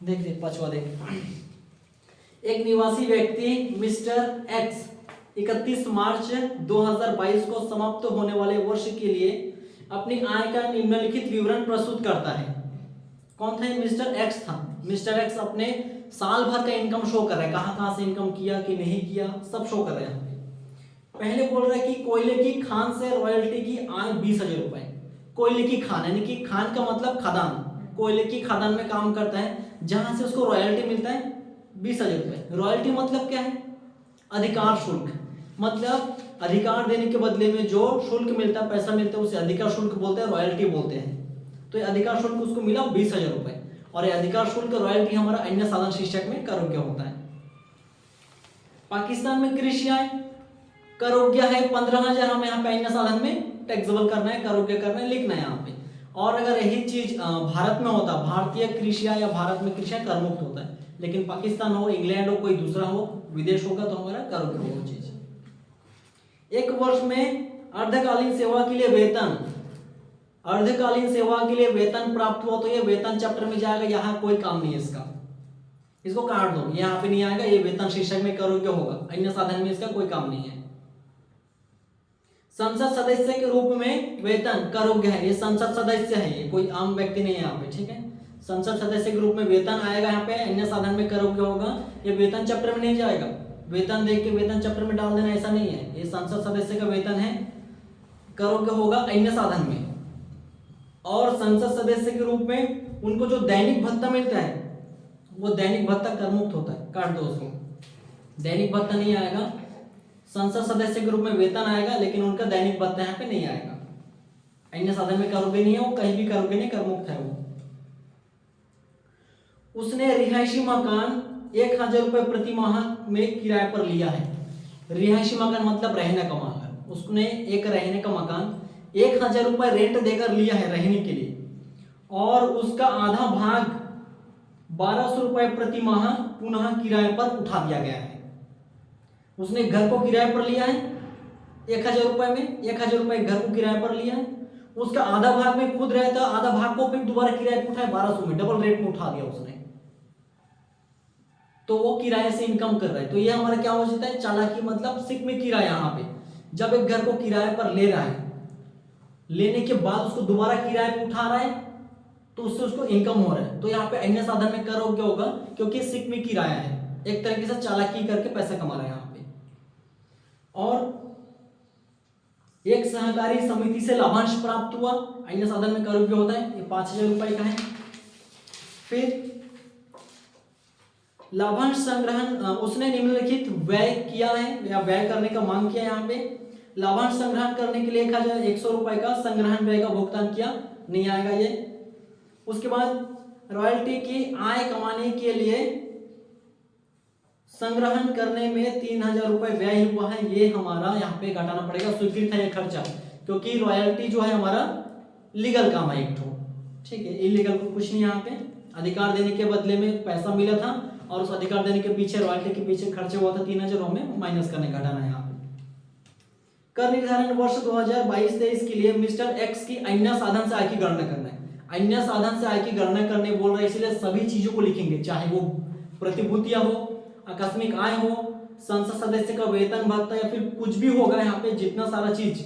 देख देख पांचवा देख। एक निवासी व्यक्ति मिस्टर एक्स 31 मार्च 2022 को समाप्त होने वाले वर्ष के लिए अपनी आय का निम्नलिखित विवरण प्रस्तुत करता है। कौन था ये? मिस्टर एक्स था। मिस्टर एक्स अपने साल भर का इनकम शो कर रहा है, कहां से इनकम किया कि नहीं किया सब शो कर रहे हैं। पहले बोल रहा है कि कोयले की खान से रॉयल्टी की आय 20,000 रुपए। कोयले की खान यानी कि खान का मतलब खदान, कोयले की खदान में काम करता है जहां से उसको रॉयल्टी मिलता है 20,000 रुपए। रॉयल्टी मतलब क्या है? अधिकार शुल्क, मतलब अधिकार देने के बदले में जो शुल्क मिलता है, पैसा मिलता है, उसे अधिकार शुल्क बोलते हैं, रॉयल्टी बोलते हैं। तो ये अधिकार शुल्क उसको मिला 20,000 रुपए, और ये अधिकार शुल्क रॉयल्टी हमारा अन्य साधन शीर्षक में करोग्य होता है। पाकिस्तान में कृषि आय करोग्य है 15,000, हमें यहाँ पे अन्य साधन में टैक्सेबल करना है, करोग्य करना है, लिखना है यहाँ पे। और अगर यही चीज भारत में होता, भारतीय कृषि आय या भारत में कृषि आय करमुक्त होता है, लेकिन पाकिस्तान हो, इंग्लैंड हो, कोई दूसरा हो, विदेश होगा तो हमारा करोग्य होगा चीज। एक वर्ष में अर्धकालीन सेवा के लिए वेतन, अर्धकालीन सेवा के लिए वेतन प्राप्त हुआ तो ये वेतन चैप्टर में जाएगा, यहाँ कोई काम नहीं है इसका, इसको काट दो, यहाँ पे नहीं आएगा, ये वेतन शीर्षक में करोग्य होगा, अन्य साधन में इसका कोई काम नहीं है। संसद सदस्य के रूप में वेतन करोग्य है, ये संसद सदस्य है, ये कोई आम व्यक्ति नहीं है यहाँ पे, ठीक है। संसद सदस्य के रूप में वेतन आएगा यहाँ पे, अन्य साधन में करोग्य होगा, ये वेतन चैप्टर में नहीं जाएगा। वेतन देख के वेतन चैप्टर में डाल देना ऐसा नहीं है, ये संसद सदस्य का वेतन है, करोग्य होगा अन्य साधन में। और संसद सदस्य के रूप में उनको जो दैनिक भत्ता मिलता है वो दैनिक भत्ता करमुक्त होता है, काट दो उसको, दैनिक भत्ता नहीं आएगा। संसद सदस्य के रूप में वेतन आएगा, लेकिन उनका दैनिक भत्ता यहाँ पे नहीं आएगा, अन्य साधन में करोगे नहीं है, वो कहीं भी करोगे नहीं, करमुक्त है वो। उसने रिहायशी मकान 1,000 रुपए प्रति माह में किराए पर लिया है। रिहायशी मकान मतलब रहने का मकान, उसने एक रहने का मकान 1,000 रुपए रेंट देकर लिया है रहने के लिए, और उसका आधा भाग 1,200 रुपए प्रति माह पुनः किराए पर उठा दिया गया है। उसने घर को किराए पर लिया है 1,000 रुपए में, 1,000 रुपए घर को किराए पर लिया है, उसका आधा भाग में खुद रहता, आधा भाग को फिर दोबारा किराए पर उठाया 1,200 में, डबल रेट में उठा दिया उसने, तो वो किराए से इनकम कर रहा है। तो ये हमारा क्या हो जाता है? चालाकी, मतलब सिक में किराया। यहाँ पे जब एक घर को किराए पर ले रहा है, लेने के बाद उसको दोबारा किराए पर उठा रहा है, तो उससे उसको इनकम हो रहा है। तो यहाँ पे अन्य साधन में करोगे होगा, क्योंकि सिक में किराया है, एक तरीके से चालाकी करके पैसा कमा रहा है यहाँ पे। और एक सहकारी समिति से लाभांश प्राप्त हुआ, अन्य साधन में करोगे होता है, ये 5,000 रुपए का है। फिर लाभांश संग्रहण, उसने निम्नलिखित व्यय किया है या व्यय करने का मांग किया। यहाँ पे लाभांश संग्रहण करने के लिए 1,100 रुपए का संग्रहण व्यय का भुगतान किया, नहीं आएगा ये। उसके बाद रॉयल्टी की आय कमाने के लिए संग्रहण करने में 3,000 रुपए व्यय हुआ है, ये हमारा यहाँ पे घटाना पड़ेगा, स्वीकृत है ये खर्चा, क्योंकि रॉयल्टी जो है हमारा लीगल काम है एक ठो, ठीक है, इलीगल को कुछ नहीं। यहाँ पे अधिकार देने के बदले में पैसा मिला था, और उस अधिकार देने के पीछे रॉयल्टी के पीछे खर्चा हुआ था 3,000, हमें माइनस करने घटाना है यहाँ पे। कर निर्धारण वर्ष 2022-23 के लिए मिस्टर एक्स की अन्य साधन से आय की गणना करना है। अन्य साधन से आय की गणना करने बोल रहे हैं, इसलिए सभी चीजों को लिखेंगे, चाहे वो प्रतिभूतियां हो, आकस्मिक आय हो, संसद सदस्य का वेतन भत्ता, या फिर कुछ भी होगा यहाँ पे, जितना सारा चीज,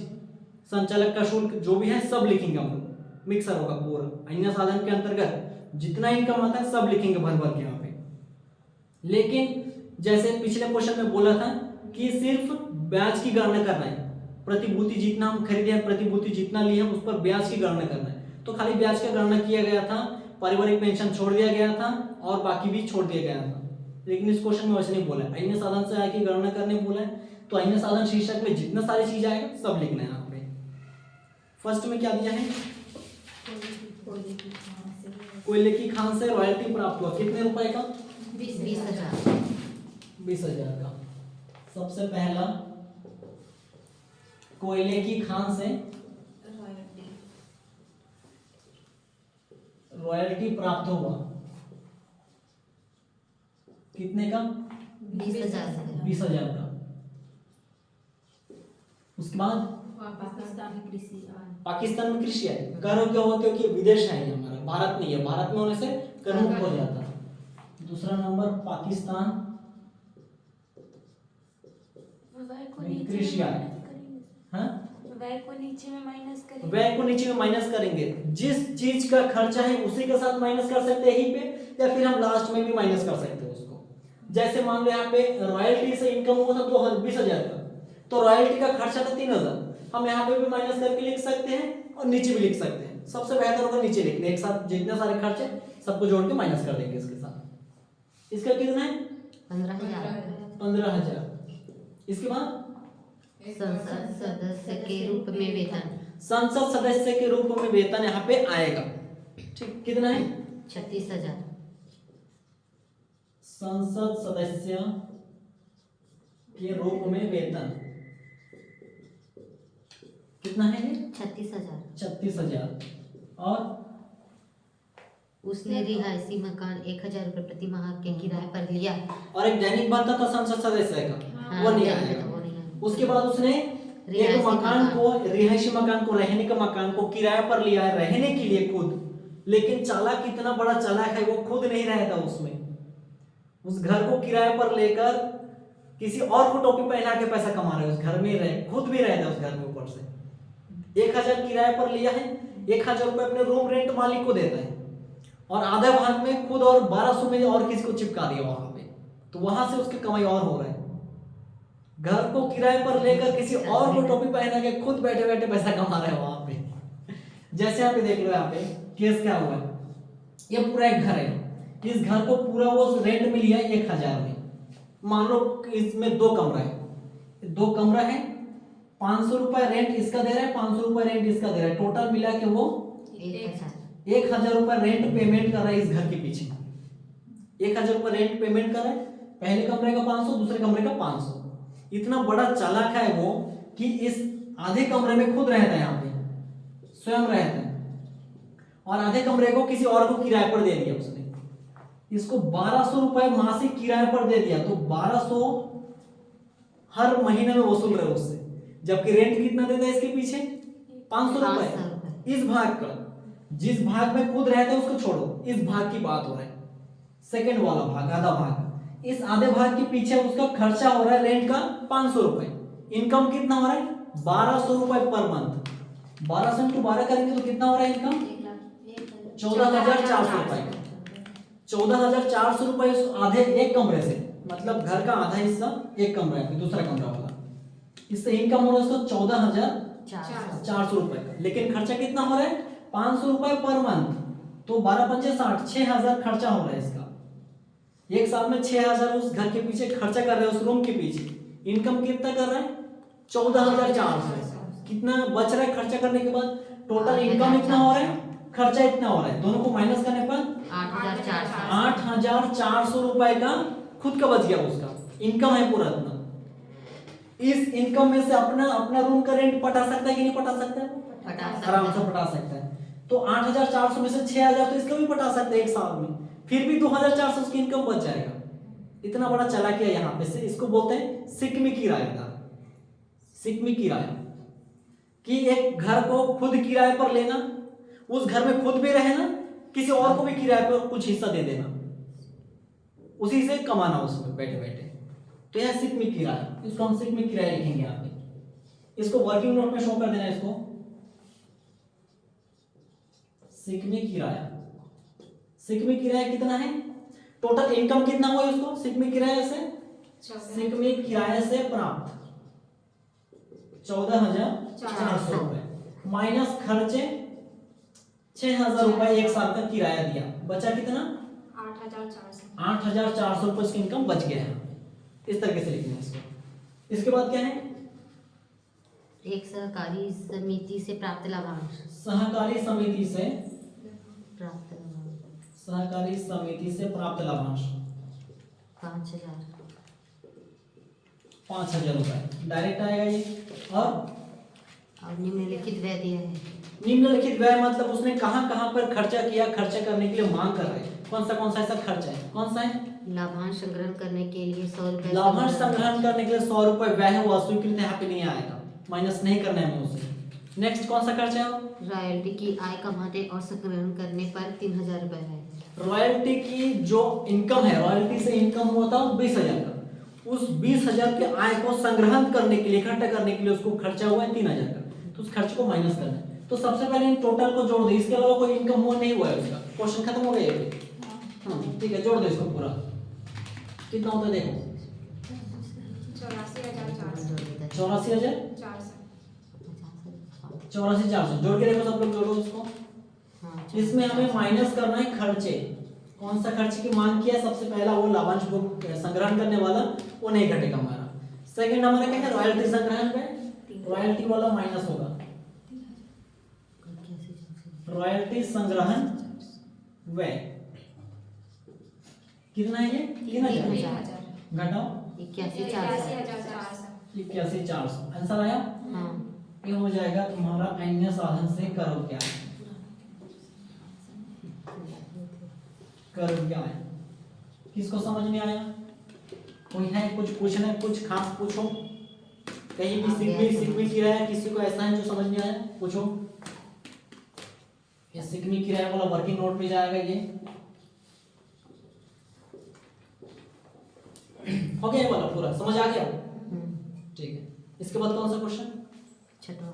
संचालक का शुल्क जो भी है सब लिखेंगे हम लोग, मिक्सर होगा पूरा। अन्य साधन के अंतर्गत जितना इनकम आता है सब लिखेंगे भर भर के यहाँ पे। लेकिन जैसे पिछले क्वेश्चन में बोला था कि सिर्फ ब्याज की गणना करना है, प्रतिभूति जितना हम खरीदे हैं, प्रतिभूति जितना लिए हम, उस पर ब्याज की गणना करना है, तो खाली ब्याज का गणना किया गया था, पारिवारिक पेंशन छोड़ दिया गया था, और बाकी भी छोड़ दिया गया था। लेकिन इस क्वेश्चन में वैसे नहीं बोला है, अन्य साधन से आय की गणना करने बोला है, तो अन्य साधन शीर्षक में जितना सारी चीज आएगा सब लिखना है यहाँ पे। फर्स्ट में क्या दिया है? कोयले की खान से रॉयल्टी प्राप्त हुआ, कितने रुपए का? 20,000। 20,000 का। सबसे पहला कोयले की खान से रॉयल्टी प्राप्त हुआ, कितने का? 20,000 का। उसके बाद पाकिस्तान में कृषि है, करोगे हो क्योंकि विदेश है ये हमारा, भारत नहीं है, भारत में होने से करमुक्त हो जाता है। दूसरा नंबर पाकिस्तान, व्यय को क्रिशिया, हाँ व्यय को नीचे में माइनस करेंगे। व्यय को नीचे में माइनस करेंगे, जिस चीज का खर्चा है उसी के साथ माइनस कर सकते हैं यहीं पे, या फिर हम लास्ट में भी माइनस कर सकते हैं उसको। जैसे मान लो यहाँ पे रॉयल्टी से इनकम हुआ था 20,000 का, तो रॉयल्टी का खर्चा था 3,000, हम यहाँ पे भी माइनस करके लिख सकते हैं और नीचे भी लिख सकते हैं। सबसे बेहतर होगा नीचे लिखने, एक साथ जितने सारे खर्चे सबको जोड़ के माइनस कर देंगे इसके साथ। इसका कितना है 15,000। 15,000। इसके बाद संसद सदस्य के रूप में वेतन संसद सदस्य के रूप में वेतन यहाँ पे आएगा। ठीक, कितना है 36,000। संसद सदस्य के रूप में वेतन कितना है ये 36,000। 36,000। और उसने रिहायशी मकान 1,000 रुपये प्रति माह के किराए पर लिया। और एक दैनिक भत्ता था संसद सदस्य का, हाँ, वो नहीं वो आएगा। नहीं आएगा। उसके बाद उसने एक मकान को, रिहायशी मकान को, रहने का मकान को किराए पर लिया है रहने के लिए खुद, लेकिन चालाक कितना बड़ा चालाक है, वो खुद नहीं रहता उसमें, उस घर को किराए पर लेकर किसी और को टोपी पहना के पैसा कमा रहे हैं, उस घर में रहे, खुद भी रहता है उस घर में। ऊपर से 1,000 किराए पर लिया है, 1,000 रुपए अपने रूम रेंट मालिक को देता है, और आधा भाग में खुद और 1,200 में और किसी को चिपका दिया वहां पे, तो वहां से उसकी कमाई और हो रहा है। घर को किराए पर लेकर किसी और को टोपी पहना के खुद बैठे बैठे पैसा कमा रहा है वहां पे। जैसे यहाँ पे देख लो, यहाँ पे केस क्या हुआ है, ये पूरा एक घर है, इस घर को पूरा वो रेंट में लिया 1,000 में। मान लो इसमें 2 कमरा है, 2 कमरा है, 500 रुपए रेंट इसका दे रहा है, 500 रुपए रेंट इसका दे रहा है, टोटल मिला के वो 1,000 रुपए रेंट पेमेंट कर रहा है इस घर के पीछे। 1,000 रुपए रेंट पेमेंट कर रहा है, पहले कमरे का 500, दूसरे कमरे का 500। इतना बड़ा चालाक है वो कि इस आधे कमरे में खुद रहता है, यहाँ पे स्वयं रहता है, और आधे कमरे को किसी और को किराए पर दे दिया उसने। इसको 1,200 रुपए मासिक किराए पर दे दिया, तो 1,200 हर महीने में वसूल रहे उससे, जबकि रेंट कितना देता है इसके पीछे 500 रुपए। इस भाग का, जिस भाग में खुद रहता है उसको छोड़ो, इस भाग की बात हो रहा है, सेकंड वाला भाग, आधा भाग। इस आधे भाग के पीछे उसका खर्चा हो रहा है रेंट का 500 रुपए। इनकम कितना हो रहा है 1,200 रुपए पर मंथ। 1200 × 12 करेंगे तो कितना हो रहा है इनकम 14,400 रुपए। 14,400 रुपए आधे एक कमरे से, मतलब घर का आधा हिस्सा एक कमरा है, दूसरा कमरा वाला, इससे इनकम हो रहा है उसको 14,400 रुपए का। लेकिन खर्चा कितना हो रहा है 500 रुपए पर मंथ, तो 12 पंचे 60, 6,000 खर्चा हो रहा है इसका। एक साल में 6,000 उस घर के पीछे खर्चा कर रहे हैं, उस रूम के पीछे। इनकम कितना कर रहा है 14,400। कितना बच रहा है खर्चा करने के बाद, टोटल इनकम इतना हो रहा है, खर्चा इतना हो रहा है, दोनों को माइनस करने पर 8,400 रुपए का खुद का बच गया, उसका इनकम है पूरा इतना। इस इनकम में से अपना रूम का रेंट पटा सकता है कि नहीं पटा सकता है, आराम से पटा सकता है। तो 8,400 में से 6,000 तो इसका भी पटा सकते हैं एक साल में, फिर भी 2,400 उसकी इनकम बच जाएगा। इतना बड़ा चालाकी है यहाँ पे से, इसको बोलते हैं सिकमी किराएदार। सिकमी किराया, कि एक घर को खुद किराए पर लेना, उस घर में खुद भी रहना, किसी और को भी किराए पर कुछ हिस्सा दे देना, उसी से कमाना उसमें बैठे बैठे। तो यह सिकमी किराया, इसको हम सिकमी किराया लिखेंगे यहाँ पे। इसको वर्किंग नोट में शो कर देना, इसको सिकमी किराया। सिकमी किराया कितना है, टोटल इनकम कितना हुआ उसको सिकमी किराया से, सिकमी किराया से प्राप्त 14,400 रुपए माइनस खर्चे 6,000 रुपए एक साल का किराया दिया, बचा कितना 8,400 रुपए इसकी इनकम बच गया है। इस तरीके से लिखना है इसको। इसके बाद क्या है, एक सहकारी समिति से प्राप्त लाभांश। सहकारी समिति से प्राप्त लाभांश सहकारी समिति से प्राप्त लाभांश 5,000 रुपए डायरेक्ट आएगा ये। और निम्नलिखित व्यय दिया है। निम्नलिखित व्यय मतलब उसने कहां कहां पर खर्चा किया, खर्चा करने के लिए मांग कर रहे हैं। कौन सा ऐसा खर्चा है, कौन सा है, लाभांश संग्रहण करने के लिए 100 रुपए। लाभांश संग्रहण करने के लिए 100 रुपए व्यय है, वो अस्वीकृत यहाँ पे नहीं आएगा, माइनस नहीं करना है हमें उसे। नेक्स्ट कौन सा खर्चा है, रॉयल्टी की आय कमाने और संग्रहण करने पर 3000 रुपए है। रॉयल्टी की जो इनकम है, रॉयल्टी से इनकम हुआ था 20,000 का, उस 20,000 के आय को संग्रहण करने के लिए, इकट्ठा करने के लिए उसको खर्चा हुआ है 3,000 का, तो उस खर्च को माइनस करना है। तो सबसे पहले इन टोटल को जोड़ दो, इसके अलावा कोई इनकम हुआ नहीं हुआ है उसका, क्वेश्चन खत्म हो गया ये। हाँ ठीक है, जोड़ दो इसको पूरा, कितना होता है देखो 84,400 84,400 जोड़ के देखो सब लोग, जोड़ो उसको। इसमें हमें माइनस करना है खर्चे। कौन सा खर्च की मांग किया है? सबसे पहला वो लाभांश बुक संग्रहण करने वाला, वो नहीं घटेगा हमारा। सेकंड हमारा क्या है? रॉयल्टी संग्रहण पे रॉयल्टी वाला माइनस होगा, रॉयल्टी संग्रहण व्यय कितना है ये? 3,000 घटाओ 81,400। 81,400 आंसर आया। हाँ ये हो जाएगा तुम्हारा अन्य साधन से करो क्या है, करो क्या है। किसको समझ में आया? कोई है कुछ पूछना है, कुछ खास पूछो, कहीं भी सिकमी किराया किसी को ऐसा है जो समझ में आया, पूछो। ये सिकमी किराया वाला वर्किंग नोट में जाएगा ये। हो गया ये वाला पूरा समझ आ गया? ठीक है, इसके बाद कौन सा क्वेश्चन? छठवां।